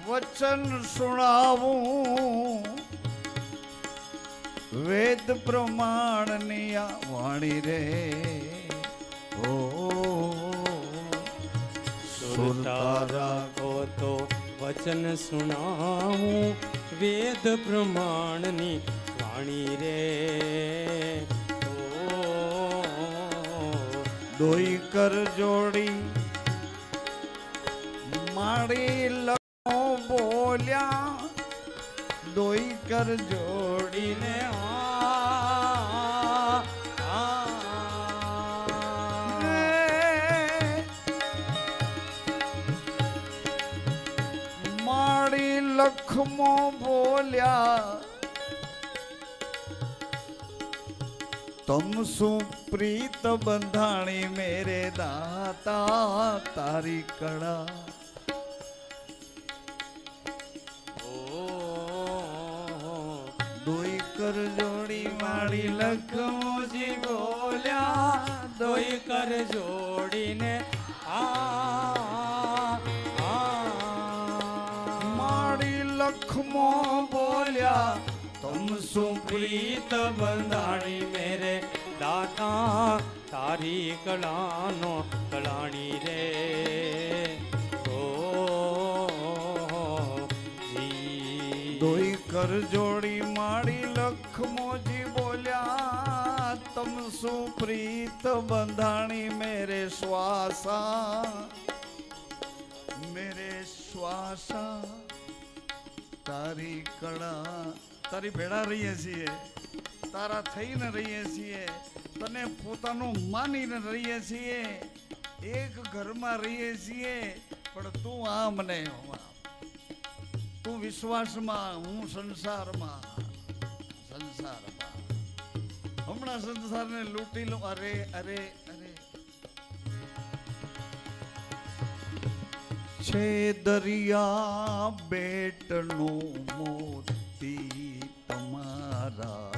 વચન સુણાવું વેદ પ્રમાણની આ વાણી રે ઓ સુરતારા કો તો વચન સુણાવું વેદ પ્રમાણની વાણી રે દોઈ કર જોડી માડી લખો બોલ્યા દોઈ કર જોડીને માડી લખમો બોલ્યા તમ સુપ્રીત બંધાણી મેરે દાતા તારી કળા દોઈ કર જોડી માડી લખમોજી બોલ્યા દોઈ કર જોડીને માડી લખમો બોલ્યા તમ સુપ્રીત બંધાણી મેરે દાતા તારી કળાનો કળાણી રે દોઈ કર જોડી માડી લખમોજી બોલ્યા તમ સુપ્રીત બંધાણી મેરે શ્વાસા તારી કળા તારી ભેળા રહીએ છીએ તારા થઈને રહીએ છીએ તને પોતાનું માનીને રહીએ છીએ એક ઘરમાં રહીએ છીએ પણ તું આમ ને તું વિશ્વાસમાં હું સંસારમાં હમણાં સંસારને લૂંટી લો અરે અરે અરે છે દરિયા બેટનું મોતી તમારાથી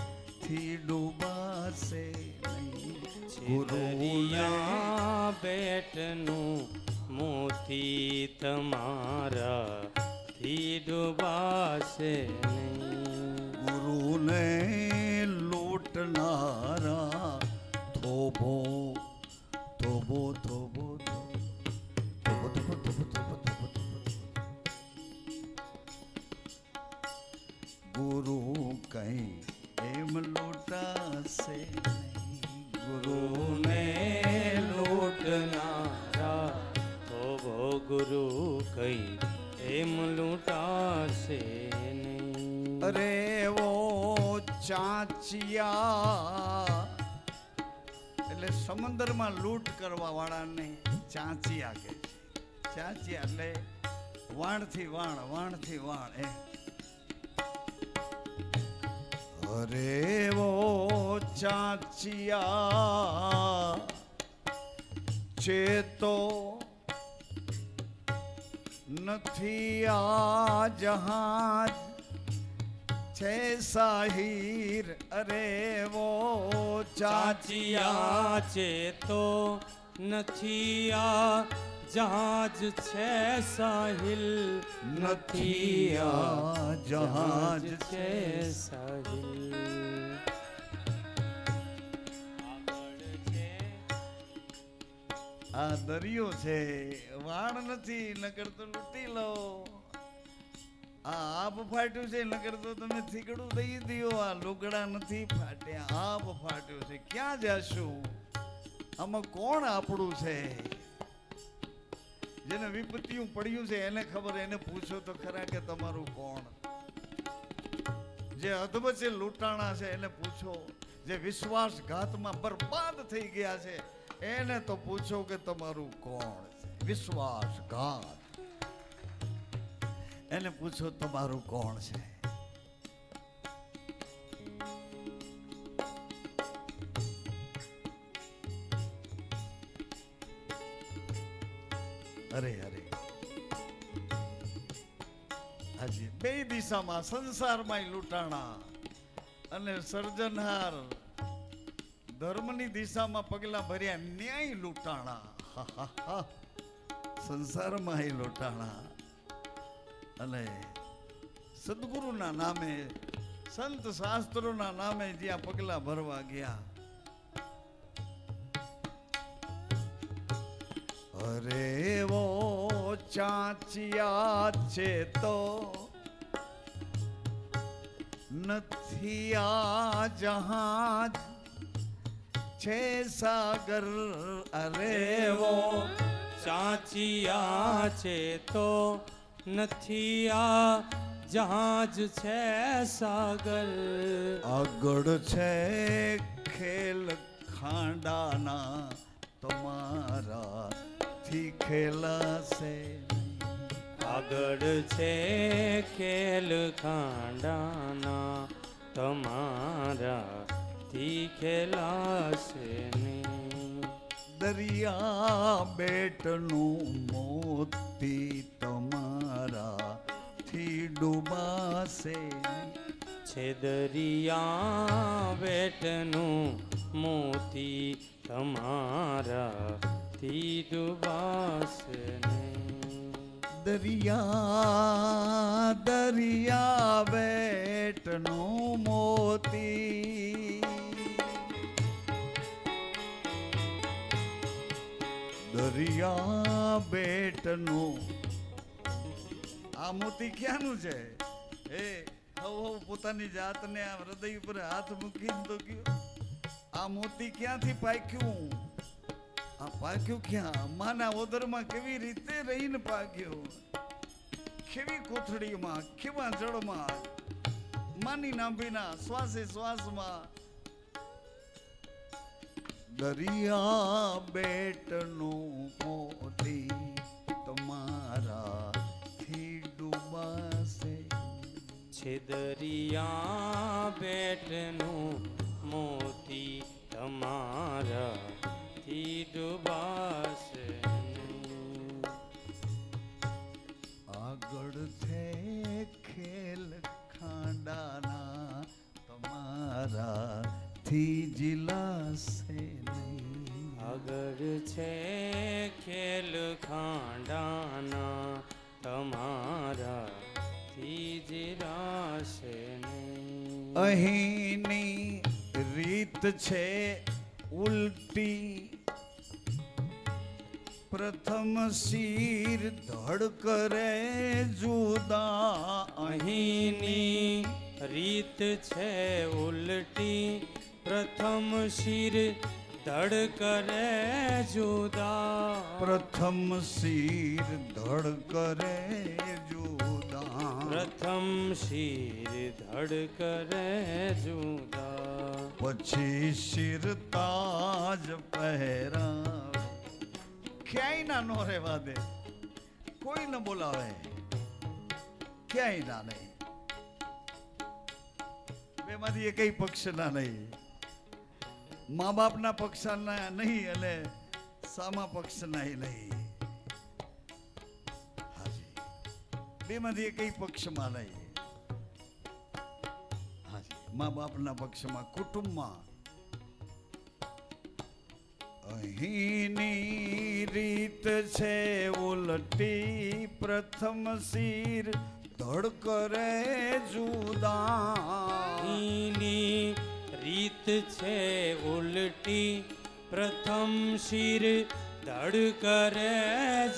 ડૂબાશે દરિયા બેટનું મોતી તમારાથી ડૂબાશે ગુરુને લૂંટનારા થોભો થોભો થોભો ગુરુ કઈ એમ લૂંટાશે ગુરુને લૂંટનારા થોભો ગુરુ કઈ એમ લૂંટાશે નહીં અરે વો ચાંચિયા એટલે સમુદ્રમાં લૂંટ કરવા વાળાને ચાંચિયા કે ચાંચિયા એટલે વાણથી વાણ એ અરે વો ચાંચિયા ચેતો નથી આ જહાજ છે સાહિર અરે વો ચાચિયા ચેતો નથી આ જહાજ છે સાહિલ નથી આ જહાજ છે સાહિલ આ દરિયો છે વાણ નથી નકર તો લૂંટી લો આ આબ ફાટ્યું છે નકર તો તમે થીગડું દઈ દો આ લુગડા નથી ફાટ્યા આબ ફાટ્યું છે ક્યાં જાશું આમાં કોણ આપણું છે જેને વિપત્તિયું પડ્યું છે એને ખબર એને પૂછો તો ખરા કે તમારું કોણ જે અધવચ્ચે લૂંટાણા છે એને પૂછો જે વિશ્વાસઘાતમાં બરબાદ થઈ ગયા છે એને તો પૂછો કે તમારું કોણ છે વિશ્વાસઘાત એને પૂછો તમારું કોણ છે અરે અરે હાજી બે દિશામાં સંસારમાં લૂંટાણા અને સર્જનહાર ધર્મની દિશામાં પગલા ભર્યા ન્યાય લૂંટાણા સંસારમાં લૂંટાણા અને સદગુરુના નામે સંત શાસ્ત્રોના નામે જ્યાં પગલા ભરવા ગયા, અરે વો ચાંચિયા છે તો નથી આ જહાજ છે સાગર, અરે વો ચાંચિયા છે તો નથી આ જહાજ છે સાગર. આગળ છે ખેલ ખાંડાના તમારાથી ખેલાશે. આગળ છે ખેલ ખાંડાના તમારાથી ખેલાશે નહીં. દરિયા બેટનું મોતી તમારાથી ડૂબાશે. છે દરિયા બેટનું મોતી તમારાથી ડૂબાશે નહીં. દરિયા બેટનું મોતી, દરિયા બેટનું આ મોતી ક્યાંનું છે? એ હવે પોતાની જાતને આ હૃદય ઉપર હાથ મૂકીને તો કયો, આ મોતી ક્યાંથી પાક્યું? આ પાક્યું ક્યાં? માના ઓદરમાં કેવી રીતે રહીને પાક્યું? કેવી કોથળીમાં, કેવા જળમાં, માની નાભીના શ્વાસે શ્વાસમાં. દરિયા બેટનું મોતી તમારાથી ડૂબાશે. છે દરિયા બેટનું મોતી તમારાથી ડૂબાશે નહીં. આગળ છે ખેલ ખાંડાના તમારાથી જીલાશે નહીં. આગળ છે ખેલ ખાંડાના તમારાથી જીરાશે નહીં. અહીંની રીત છે ઉલટી, પ્રથમ શિર ધડ કરે જુદા. અહીંની રીત છે ઉલટી, પ્રથમ શિર ધડ કરે જુદા. પ્રથમ શિર ધડ કરે જુદા. પ્રથમ શિર ધડ કરે જુદા. પછી શિર તાજ પહેરાવે. ક્યાંય ના નો રહેવા દે, કોઈ ન બોલાવે, ક્યાંય ના નહીં. બેમાંથી એ કઈ પક્ષના નહીં, મા બાપના પક્ષના નહીં અને સામા પક્ષના નહીં. હાજી, બેમાંથી એ કઈ પક્ષમાં નહીં. હાજી, મા બાપના પક્ષમાં, કુટુંબમાં. અહીંની રીત છે ઉલટી, પ્રથમ શિર ધડ કરે જુદા. અહીંની રીત છે ઉલટી, પ્રથમ શિર ધડ કરે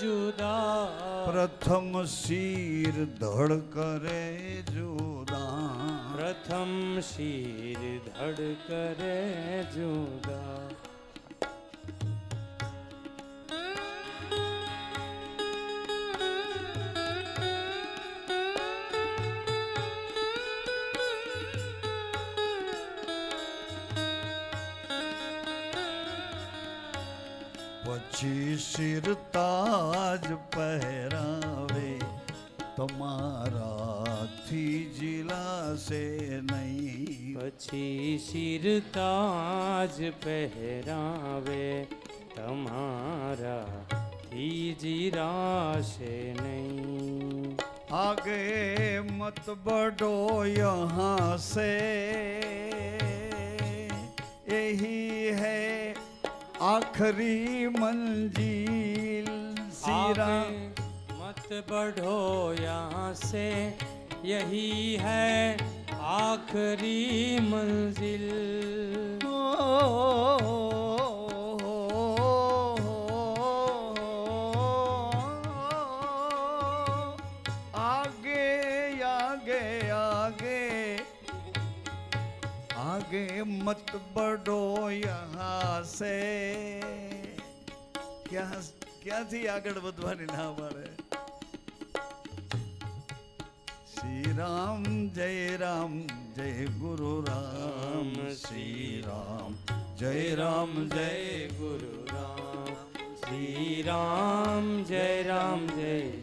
જુદા. પ્રથમ શિર ધડ કરે જુદા. પ્રથમ શિર ધડ કરે જુદા. પછી શિર તાજ પહેરાવે તમારાથી જીલાશે નહીં. પછી શિર તાજ પહેરાવે તમારાથી જીરાશે નહીં. आगे मत बढ़ो यहाँ से, यही है आखिरी मंजिल. सिरा आगे मत बढ़ो यहाँ से, यही है आखिरी मंजिल। आगे आगे आगे आगे मत बढ़ो यहाँ से। ક્યાંથી આગળ વધવાની ના પાડે? શ્રી રામ જય ગુરુ રામ, શ્રી રામ જય गुरु राम, श्री राम जय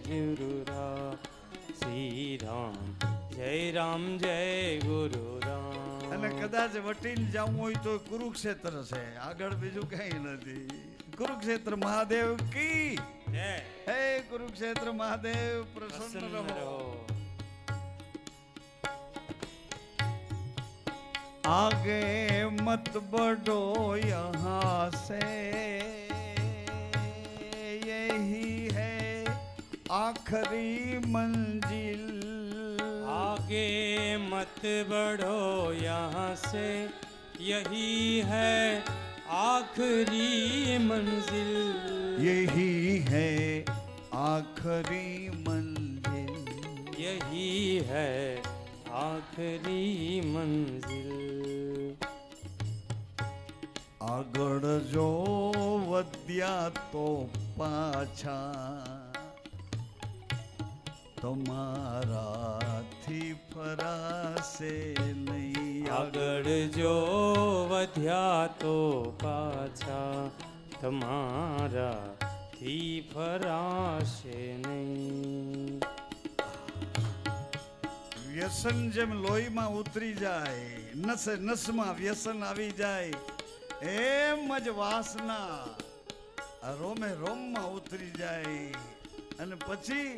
गुरु राम, श्री राम जय गुरु राम। અને કદાચ વટીને જવું હોય તો કુરુક્ષેત્ર છે, આગળ બીજું કઈ નથી। कुरुक्षेत्र महादेव की जय। हे कुरुक्षेत्र महादेव प्रसन्न रहो। आगे मत बढ़ो यहाँ से, यही है आखिरी मंजिल। आगे मत बढ़ो यहाँ से, यही है आखिरी मंजिल। यही है आखिरी मंजिल। यही है आखिरी मंजिल। આગળ જો વધ્યા તો પાછા તમારાથી ફરાશે નહીં। આગળ જો વધ્યા તો પાછા તમારાથી ફરાશે નહીં। વ્યસન જેમ લોહીમાં ઉતરી જાય, નસે નસમાં વ્યસન આવી જાય, એમ જ વાસના રોમે રોમમાં ઉતરી જાય। અને પછી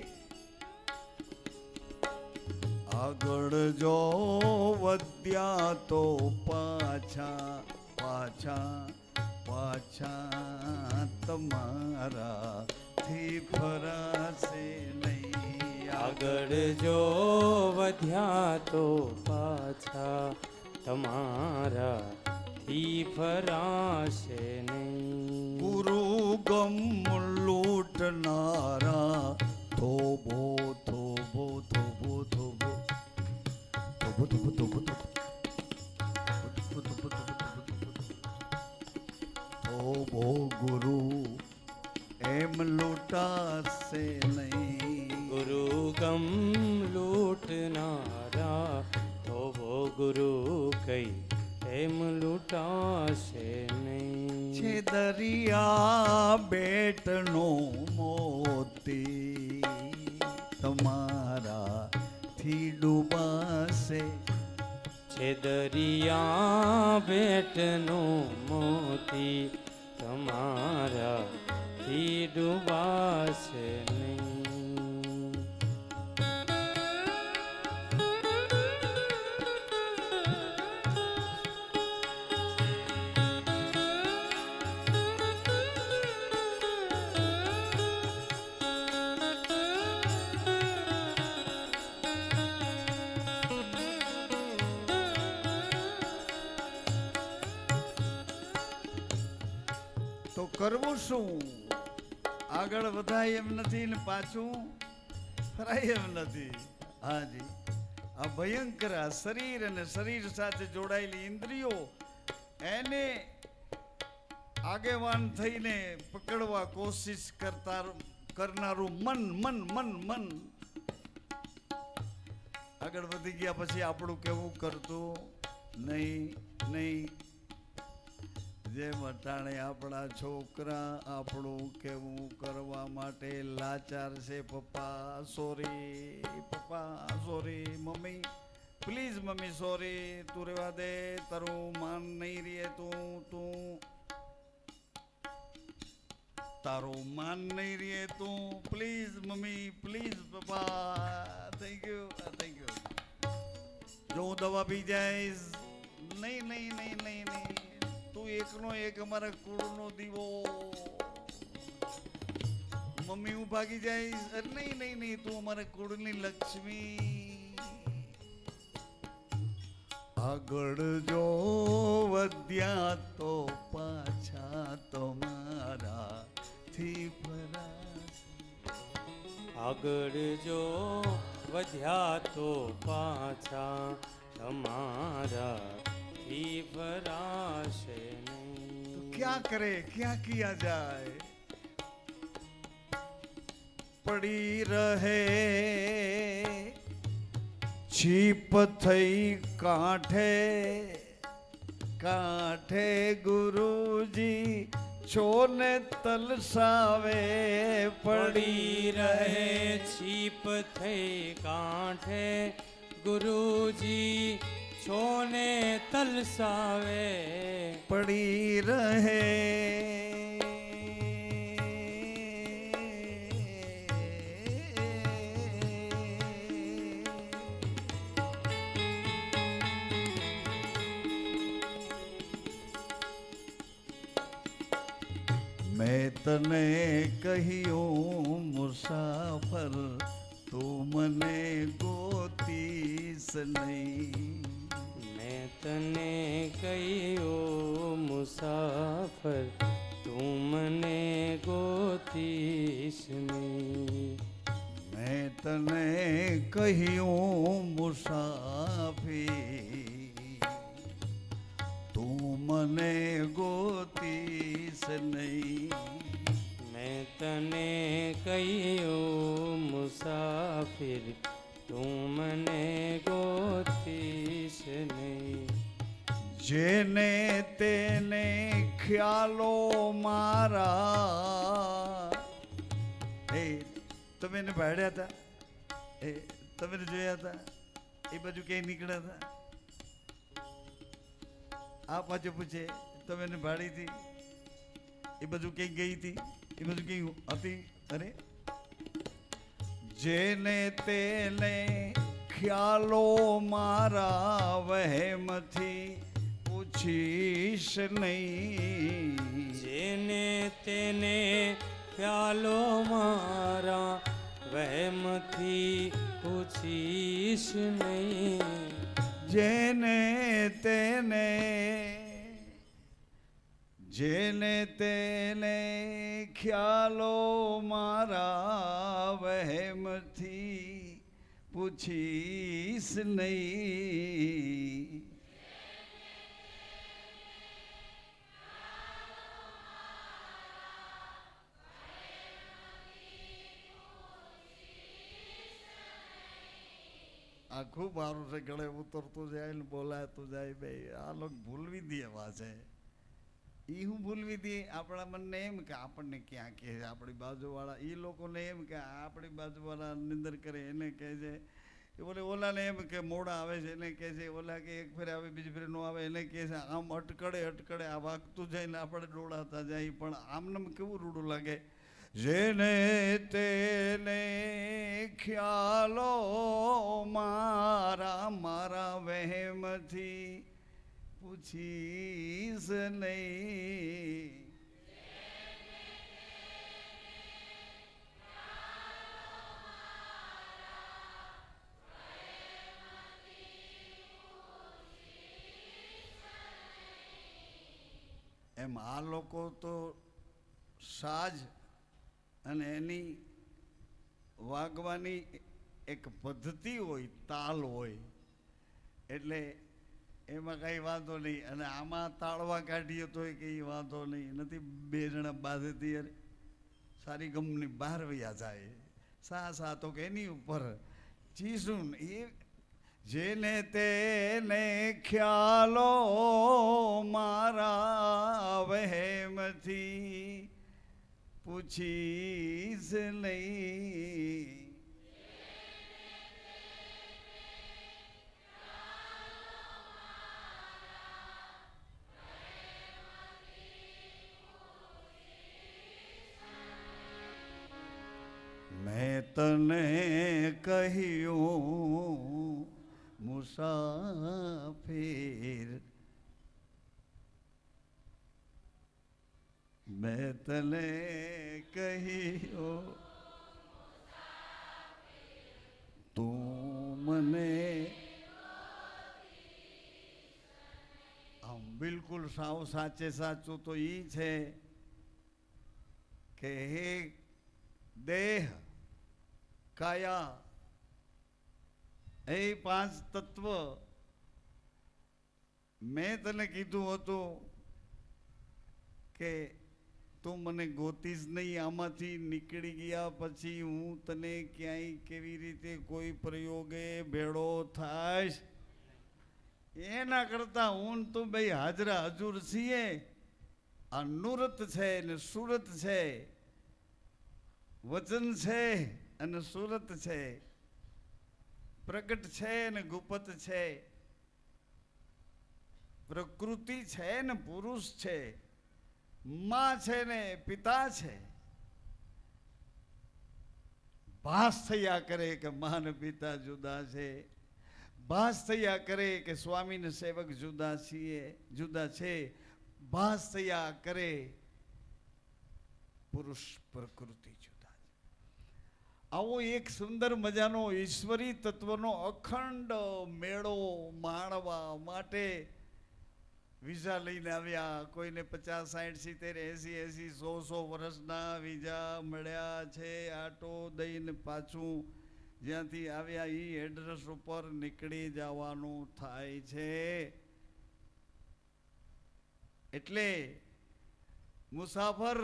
આગળ જો વધ્યા તો પાછા પાછા પાછા તમારાથી ફરાશે નહીં। આગળ જો વધ્યા તો પાછા તમારાથી ફરાશે નહીં। ગુરુ ગમ લૂટનારા થોબો થોબો થોબો થોબો થોબો થોબો થોબો થોબો ગુરુ એમ લૂટાશે નહીં। गुरु गम लूटनारा तो वो गुरु कई एम लूटाशे नहीं। છે દરિયા બેટનો મોતી તમારાથી ડૂબાશે। છે દરિયા બેટનો મોતી તમારાથી ડૂબાશે નહીં। તો કરવું શું? આગળ વધાય એમ નથી ને પાછું ફરાય એમ નથી। હાજી, આ ભયંકર આ શરીર અને શરીર સાથે જોડાયેલી ઇન્દ્રિયો એને આગેવાન થઈને પકડવા કોશિશ કરનારું મન મન મન મન આગળ વધી ગયા પછી આપણું કેવું કરતું નહીં નહીં। જેમ અટાણે આપણા છોકરા આપણું કેવું કરવા માટે લાચાર છે। પપ્પા સોરી, પપ્પા sorry, mummy please mummy sorry, તું રેવા દે, તારું માન નહીં રહે, તું તારું માન નહીં રહે, તું પ્લીઝ મમ્મી પ્લીઝ પપ્પા, થેન્ક યુ થેન્ક યુ। જો હું દવા પી જઈશ, નહીં નહીં નહીં નહીં નહીં, તું એકનો એક અમારા કુળનો દીવો, મમ્મી હું ભાગી જઈશ. અરે નહીં નહીં નહીં, તું અમારે કુળની લક્ષ્મી. આગળ જો વધ્યા તો પાછા તમારાથી ફરાશે. આગળ જો વધ્યા તો પાછા તમારાથી ફરાશે નહીં. क्या करे, क्या किया जाए. પડી રહે છીપ થઈ કાંઠે કાંઠે ગુરુજી છોને તલસાવે. પડી રહે છીપ થઈ કાંઠે ગુરુજી છોને તલસાવે. પડી રહે મેં તને કહ્યું મુસાફર તું મને ગોતીશ નહીં. મેં તને કહ્યું મુસાફર તું મને ગોતીશ નહીં. મેં તને કહ્યું મુસાફી તું મને ગોતીશ નહીં. મેં તને કહ્યું મુસાફિર તું મને ગોતીશ નહીં. જેને તેને ખ્યાલો મારા. એ તમે એને ભાડ્યા હતા, એ તમે એને જોયા હતા, એ બાજુ ક્યાંય નીકળ્યા હતા. આ પાછું પૂછે તમે એને ભાડી હતી, એ બાજુ ક્યાંય ગઈ હતી, એ બાજુ ક્યાંય હતી. અરે જેને તેને ખ્યાલો મારા વહેમથી પૂછીશ નહીં. જેને તેને ખ્યાલો મારા વહેમથી પૂછીશ નહીં. જેને તેને જેને તેને ખ્યાલો મારા વહેમથી પૂછીશ નહીં. આ ખૂબ સારું છે. ગળે ઉતરતું જાય ને બોલાતું જાય. બે આ લોકો ભૂલવી દે વાંચે. એ હું ભૂલવી દે આપણા મનને એમ કે આપણને ક્યાં કહે છે આપણી બાજુવાળા. એ લોકોને એમ કે આપણી બાજુવાળા નિંદર કરે એને કહે છે. એ બોલે ઓલાને એમ કે મોડા આવે છે એને કહે છે. ઓલા કે એક ફેરે આવે બીજી ફેરે ન આવે એને કહે છે. આમ અટકડે અટકડે આ વાગતું જાય ને આપણે ડોળાતા જાય. પણ આમને કેવું રૂડું લાગે. જેને તેને ખ્યાલો મારા મારા વહેમથી પૂછીશ નહીં. એમ આ લોકો તો સાજ અને એની વાગવાની એક પદ્ધતિ હોય, તાલ હોય, એટલે એમાં કાંઈ વાંધો નહીં. અને આમાં તાળવા કાઢીએ તો કંઈ વાંધો નહીં નથી. બે જણા બાંધેથી અરે સારી ગમની બહાર વયા જાય. સા તો કે એની ઉપર ચીસું એ જેને તેને ખ્યાલો મારા વહેમથી પૂછીશ નહીં. મેં તને કહ્યું મુસાફિર मैं तने कहियो तू मने આમ બિલકુલ સાવ સાચે સાચું તો ઈ છે કે હે દેહ કાયા એ પાંચ તત્વ મેં તને કીધું હતું કે તું મને ગોતીશ નહીં, આમાંથી નીકળી ગયા પછી હું તને ક્યાંય કેવી રીતે કોઈ પ્રયોગે ભેળો થાશ એના કરતા હું ને તું બે હાજરા હજુર છીએ. આ નુરત છે ને સુરત છે, વચન છે અને સુરત છે, પ્રગટ છે ને ગુપ્ત છે, પ્રકૃતિ છે ને પુરુષ છે, માં છે ને પિતા છે. ભાસ થયા કરે કે માં ને પિતા જુદા છે, ભાસ થયા કરે કે સ્વામી ને સેવક જુદા છીએ જુદા છે, ભાસ થયા કરે પુરુષ પ્રકૃતિ જુદા છે. આવો એક સુંદર મજાનો ઈશ્વરી તત્વનો અખંડ મેળો માણવા માટે વિઝા લઈને આવ્યા. કોઈને 50, 60, 70, 80, 100 વર્ષના વિઝા મળ્યા છે. આટો દઈને પાછું જ્યાંથી આવ્યા એ એડ્રેસ ઉપર નીકળી જવાનું થાય છે. એટલે મુસાફર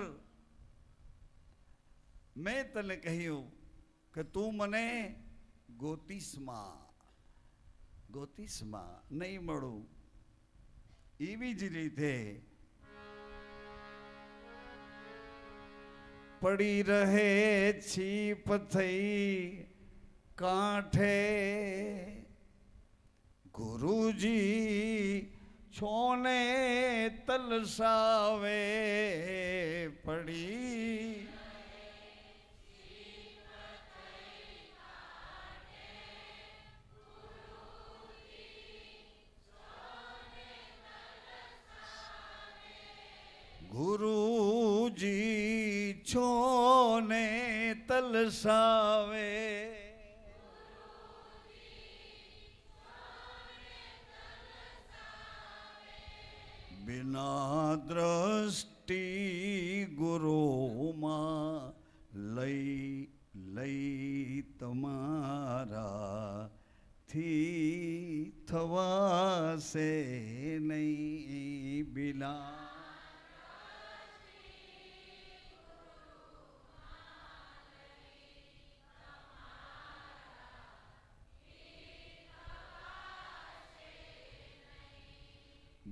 મેં તને કહ્યું કે તું મને ગોતીસમાં નહીં મળું. એવી જ રીતે પડી રહે છીપ થઈ કાંઠે ગુરુજી છોને તલસાવે. પડી ગુરુજી છોને તલસાવે. बिना दृष्टि गुरु मां लई लई तमारा थी थवा से नहीं बिना.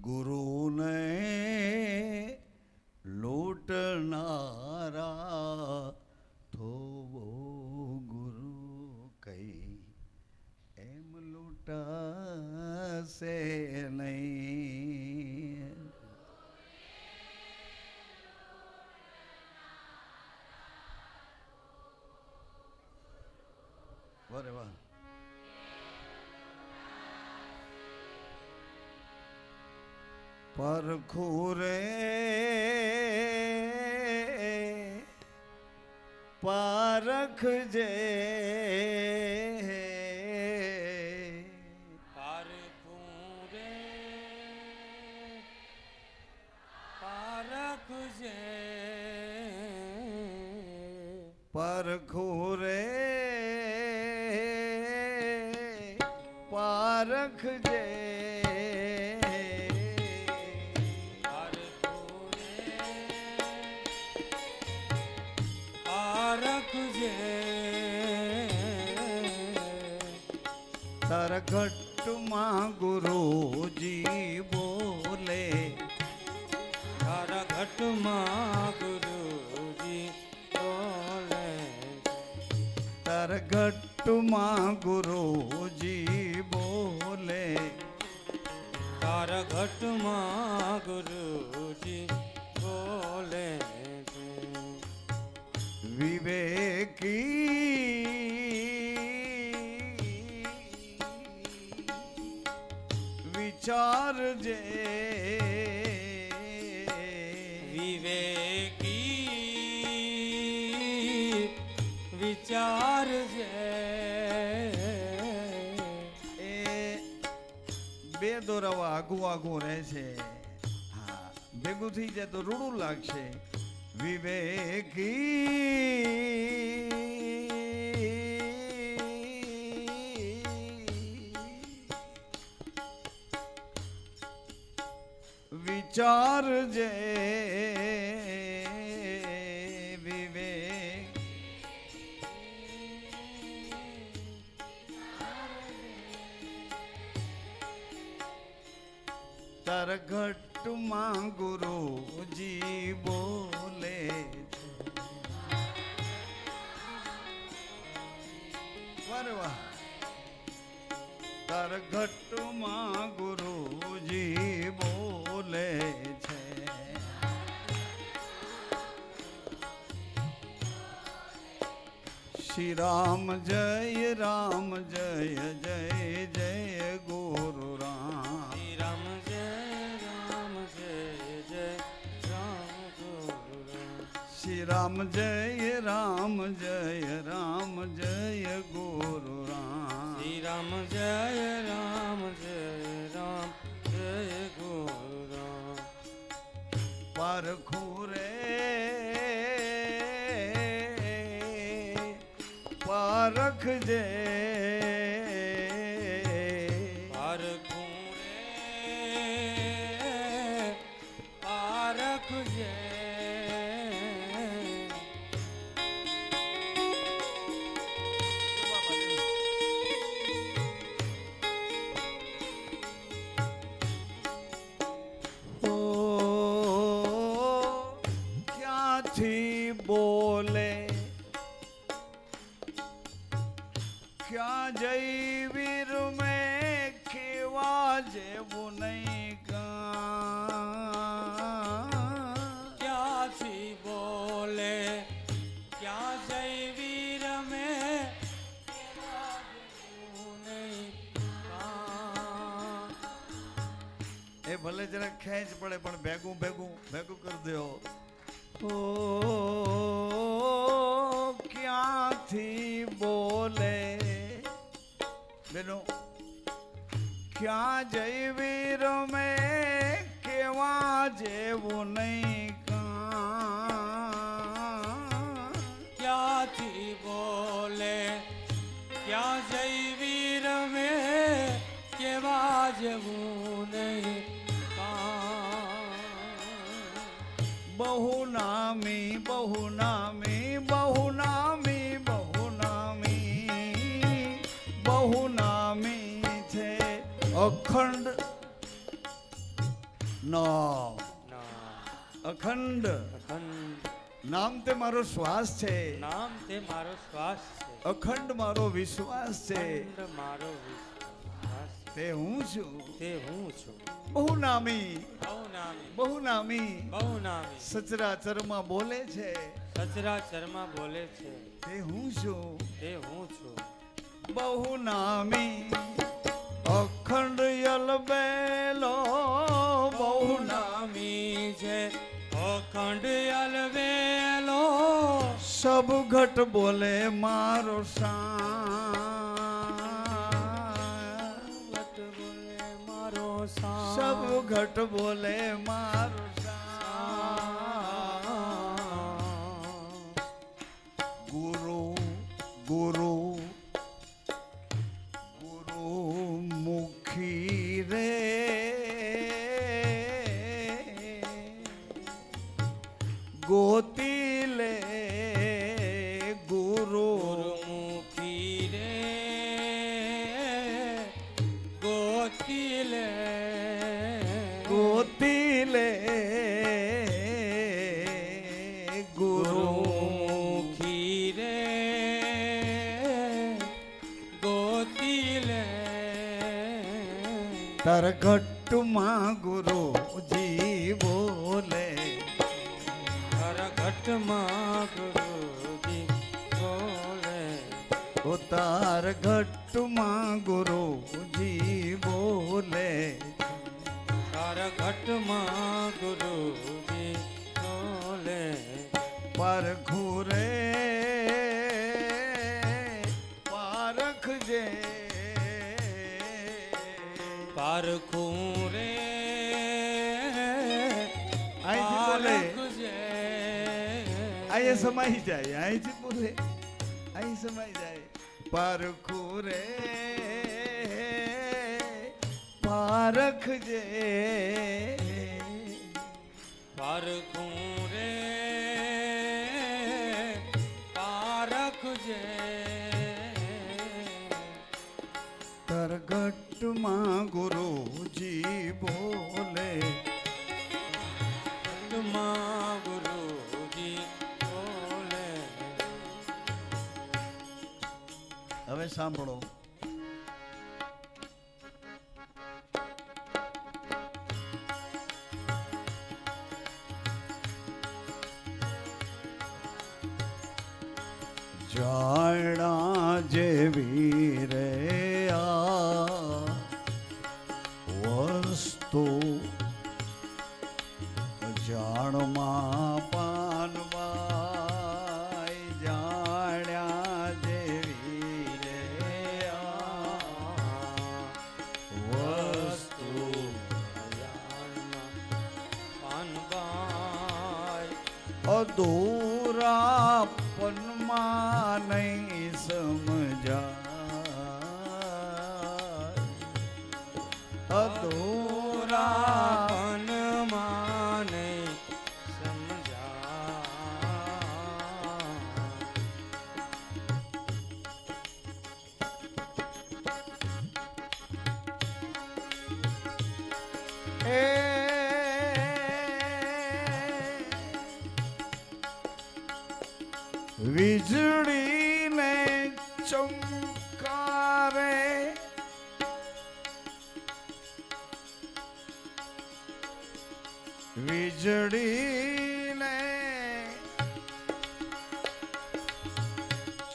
गुरु ने लूटनारा तो वो गुरु कई एम लूटा से नहीं. वाह वाह. परखुरे पारख जे પારખુરે પારખજે परखुरे पारख जे तारा घट मां गुरुजी बोले. તારા ઘટમાં ગુરુજી બોલે. तारा घट मां गुरुजी बोले. તારા ઘટમાં ગુરુજી બોલે. विवेकी विचार जे વિવેક દોરાવા આઘું આઘું રહેશે. હા, ભેગું થઈ જાય તો રૂડું લાગશે. વિવેકી વિચારજે વિવેક તાર ઘટમાં ગુરુજી બોલે છે. વાહ વાહ. તાર ઘટમાં ગુરુજી બોલે છે. શ્રી રામ જય રામ જય જય જય ગુરુ રામ. શ્રી રામ જય રામ જય જય રામ ગુરુ રામ. શ્રી રામ જય રામ જય રામ જય ગુરુ રામ. શ્રી રામ જય રામ જય રામ જય ગુરુ રામ. પારખું રે પારખજે પારખું રે પારખજે. ઓ ક્યાંથી બોલે ક્યાં જઈ વીર મેં કેવા જેવું નહીં ક્યાંથી બોલે ક્યાં જઈ વીર મેં કેવા જેવું નહીં કાં. એ ભલે જરા ખેંચ પડે પણ ભેગું ભેગું ભેગું કરી દો. ઓ ક્યાંથી બોલે બેનો ક્યાં જઈ વીર મેં કેવા જેવું નહીં ક્યાંથી બોલે ક્યાં જઈ વીર મેં કેવા જેવું નહીં કાં. બહુ નામી બહુ નામી બહુ નામી બહુ નામી બહુ નામી છે અખંડ નામ. અખંડ અખંડ નામ તે મારો શ્વાસ છે. નામ તે મારો શ્વાસ છે. અખંડ મારો વિશ્વાસ છે. અખંડ મારો વિશ્વાસ તે હું છું. તે હું છું. બહુ નામી બહુ નામી બહુ નામી બહુ નામી સચરાચરમાં બોલે છે. સચરાચરમાં બોલે છે. તે હું છું. તે હું છું. બહુ નામી અખંડ યલબેલો બહુ નામી છે અખંડ અલવેલો. સબ ઘટ બોલે મારો સા બોલે મારો સા. સબ ઘટ બોલે મારો સા. ગુરુ ગુરુ ગુરુ મુખી રે ગોતી લે ગુરુ ગુરુમુખી રે ગોતી લે ગોતી લે ગુરુ ગુરુમુખી રે ગોતી લે. તાર ઘટમાં ગુરુજી બોલે. તાર ઘટમાં ગુરુજી બોલે. ઓ તાર ઘટમાં ગુરુજી બોલે. તાર ઘટમાં ગુરુજી બોલે. પારખું રે પારખજે પારખું રે અહીંથી બોલે પારખજે. અહીંયા સમાઈ જાય, અહીંથી બોલે અહીં સમાઈ જાય. પારખું રે પારખજે, પારખું રે પારખજે. તરગટમાં ગુરુજી બોલે, માં ગુરુજી બોલે. હવે સાંભળો. જાણા જેવી રે આ વસ્તુ, જાણમાં પાનવાય જાણ્યા જેવી રે આ વસ્તુ. પાનબાઈ અધૂરા પનમાં નહીં સમજાય, અધૂરા પનમાં નહીં સમજાય. એ વીજળીને ચમકારે, વીજળીને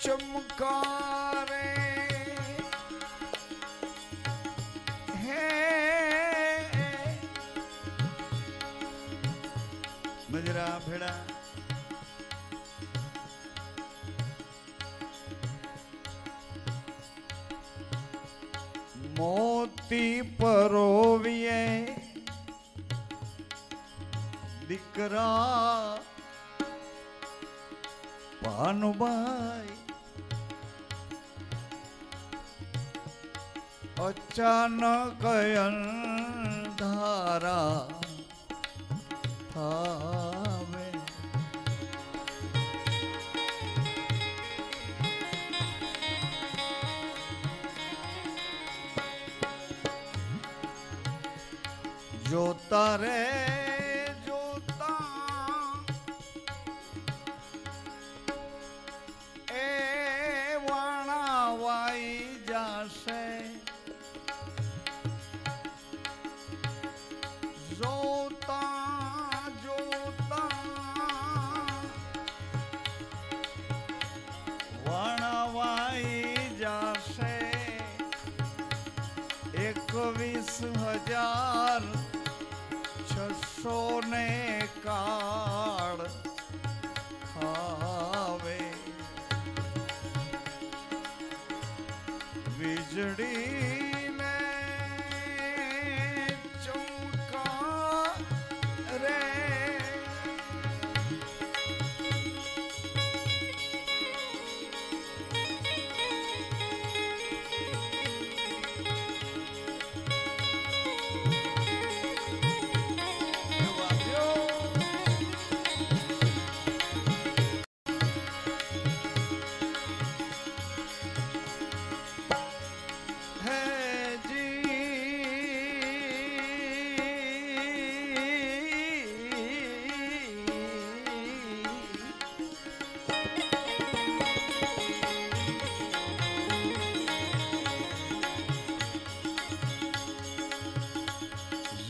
ચમકારે, હે મજરા ભેડા. મોતી પરોવીએ દીકરા ભાનુભાઈ, અચાનક અંધારા થાવે. જોતા રે જોતા એ વાણાવાઈ જાશે, જોતા જોતા વાણાવાઈ જાશે. 21,600 ને કાળ ખાવે. વીજળીને ચમકારે,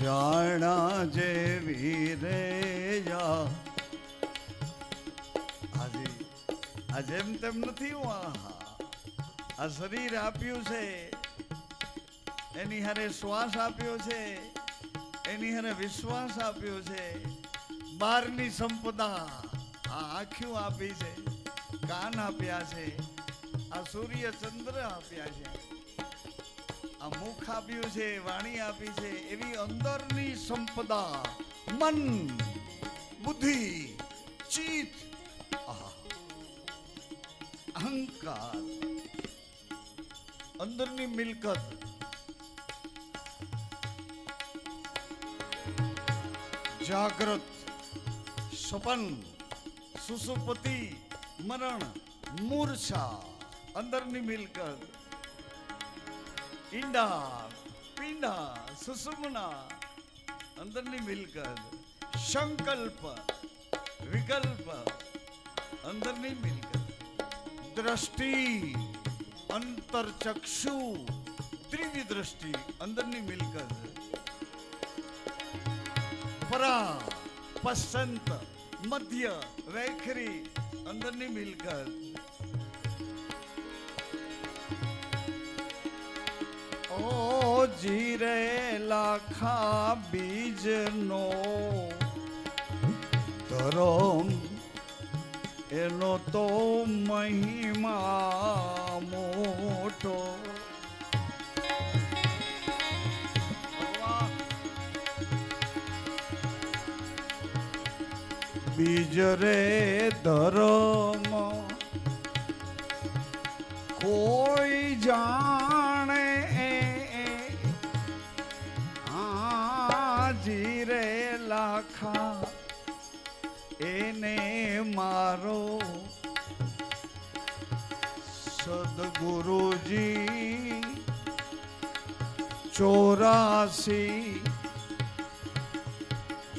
જાણા જેવી રે યા. આ જેમ તેમ નથી. હું આ શરીર આપ્યું છે, એની હારે શ્વાસ આપ્યો છે, એની હારે વિશ્વાસ આપ્યો છે, બહારની સંપદા આ આંખ્યું આપી છે, કાન આપ્યા છે, આ સૂર્ય ચંદ્ર આપ્યા છે, આ મુખ આપ્યું છે, વાણી આપી છે, એવી અંદરની સંપદા મન, બુદ્ધિ, ચિત્ત, અહંકાર, અંદરની મિલકત, જાગ્રત, સપન, સુસુપતિ, મરણ, મૂર્છા, અંદરની મિલકત, ઈંડા, પિંડા, સુષુમ્ના, અંદરની મિલકત, સંકલ્પ, વિકલ્પ, અંદરની મિલકત, દ્રષ્ટિ, અંતરચક્ષુ, ત્રીજી દ્રષ્ટિ, અંદરની મિલકત, પરા, પસંત, મધ્ય, વૈખરી, અંદરની મિલકત, ઓ જીરે લાખા બીજનો ધરમ એનો તો મહિમા મોટો. બીજ રે ધરમ કોઈ જાણે આજી રે લાખા એને મારો સદગુરુજી 84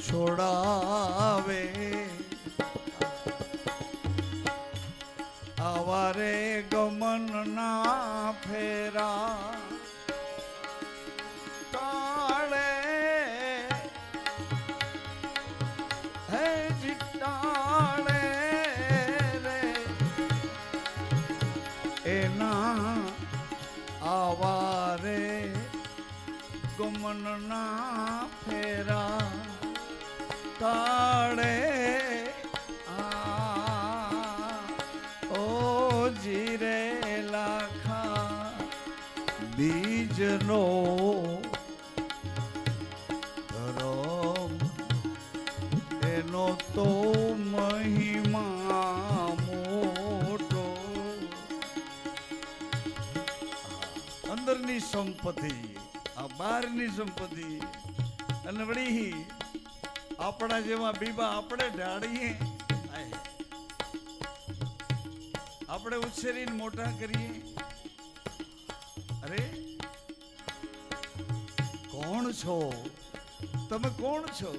છોડાવે. આવારે ગમન ના ફેરા તાળે હે જીતાળે રે એના આવારે ગમન ના ફેરા તાળે ઓ જીરે લાખા બીજનો ધરમ એનો તો મહિમા મોટો. અંદરની સંપત્તિ, આ બહારની સંપત્તિ, અને વળી આપણા જેવા બીબા આપણે ઢાળીએ, આપણે ઉછેરીને મોટા કરીએ. અરે કોણ છો તમે? કોણ છો?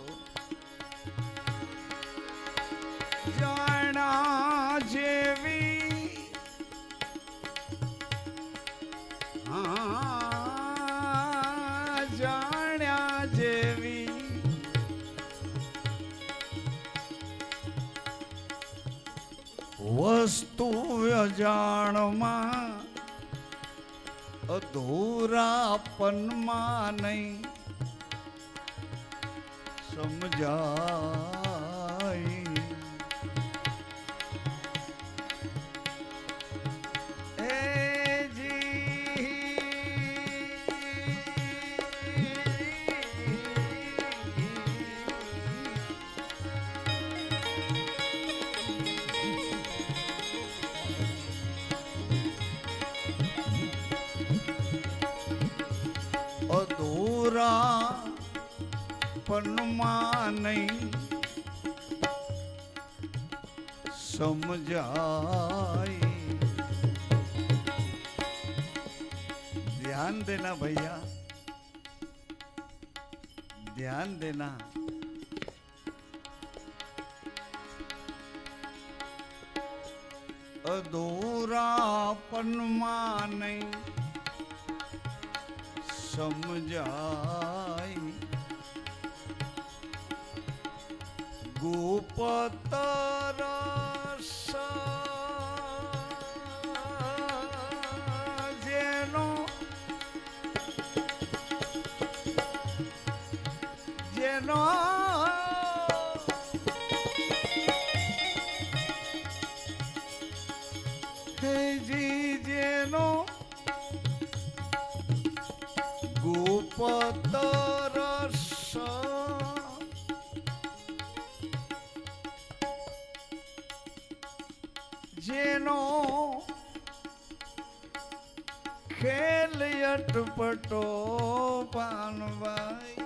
જાણા જેવી જાણ્યા જેવી વસ્તુ અજાણમાં અધૂરાપનમાં નહીં સમજાય. અધૂરાપનમાં નહીં સમજાય. ध्यान देना भैया, ध्यान देना. અધૂરાપનમાં નહીં સમજાય. ગુપ્ત રસ જેનો જેનો ગુપ્ત રસ જેનો ખેલ અટપટો પાનવાઈ